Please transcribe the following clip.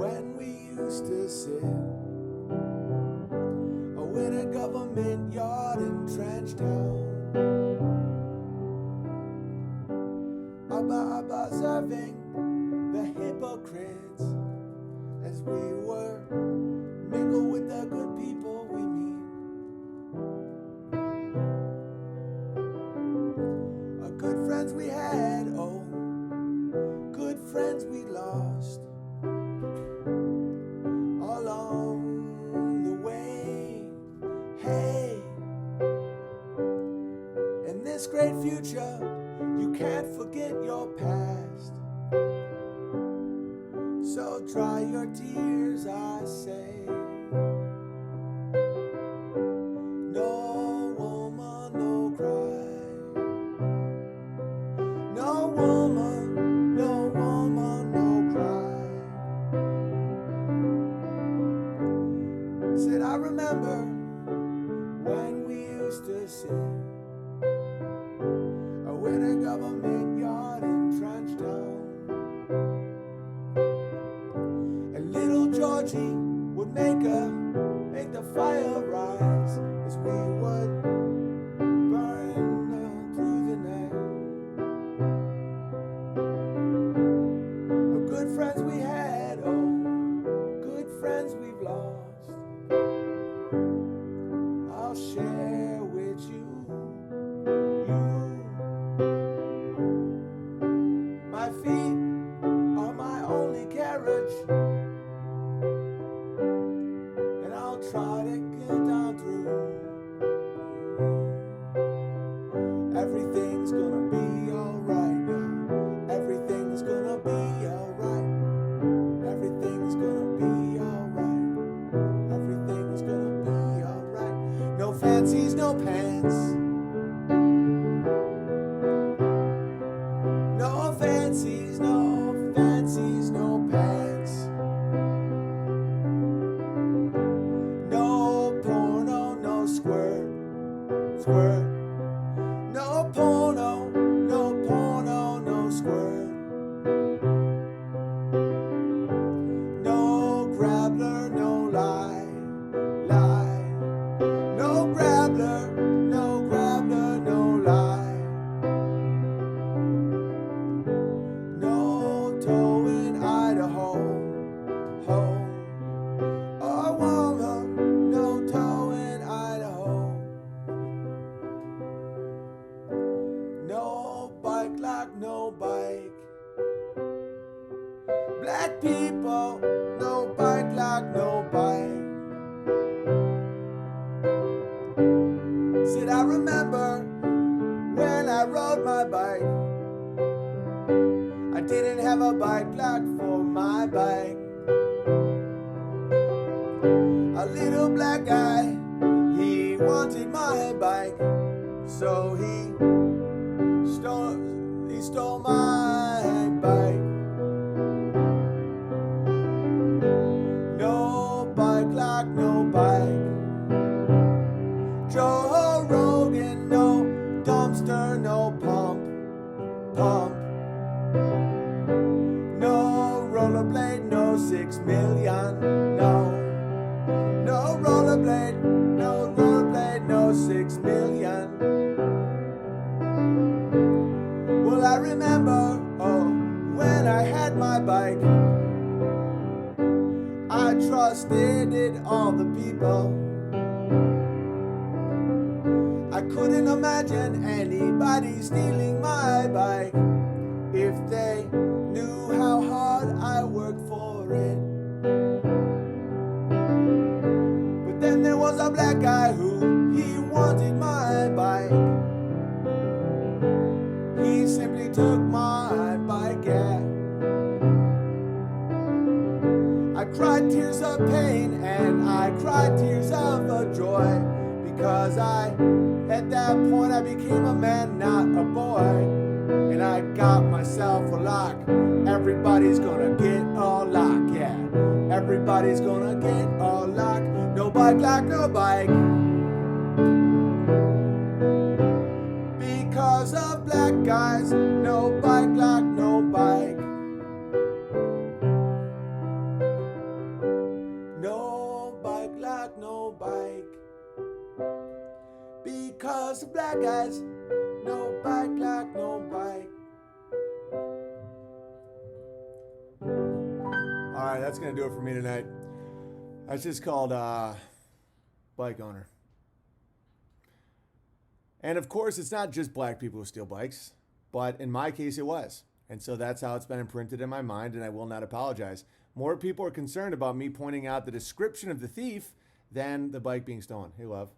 when we used to sit in a government yard in Trench Town, observing the hypocrites as we were mingle with the good people we meet. Good friends we had, oh, good friends we lost along the way. Hey, in this great future, you can't forget your past. So dry your tears, I say. No woman, no cry. No woman, no woman, no cry. Said I remember when we used to sit in a government yard in Trench Town, and little Georgie would make the fire rise as we would burn through the night. Good friends we had, oh, good friends we've lost. I'll share with you. My feet are my only carriage, and I'll try to get down through. Everything's gonna be alright now. Everything's gonna be alright. Everything's gonna be alright. Everything's gonna be alright. No fancies, no pants. No fancies, no fancies, no pants. No porno, no squirt, squirt. No porno, no porno, no squirt. No grabbler, no lie, lie. No grabbler, no grabbler, no lie. No toe in Idaho, home. Oh, woman, no toe in Idaho. No bike like no bike. Black people, no bike like no bike. Said I remember when I rode my bike, I didn't have a bike lock for my bike. A little black guy, he wanted my bike, so he stole my bike. No bike lock, no bike. Joe Rogan, no dumpster, no pump, pump. No rollerblade, no 6 million, no. No rollerblade, no 6 million. Well, I remember, oh, when I had my bike, I trusted in all the people. I couldn't imagine anybody stealing my bike if they knew how hard I worked for it. But then there was a black guy who, he wanted my bike. He simply took my bike, yeah. I cried tears of pain and I cried tears of joy, because at that point I became a man, not a boy. And I got myself a lock. Everybody's gonna get a lock, yeah. Everybody's gonna get a lock. No bike lock, no bike. Because of black guys, no bike lock, no bike. us black guys, no bike like no bike. All right, that's going to do it for me tonight. That's just called Bike Owner. And of course, it's not just black people who steal bikes, but in my case, it was. And so that's how it's been imprinted in my mind, and I will not apologize. More people are concerned about me pointing out the description of the thief than the bike being stolen. Hey, love.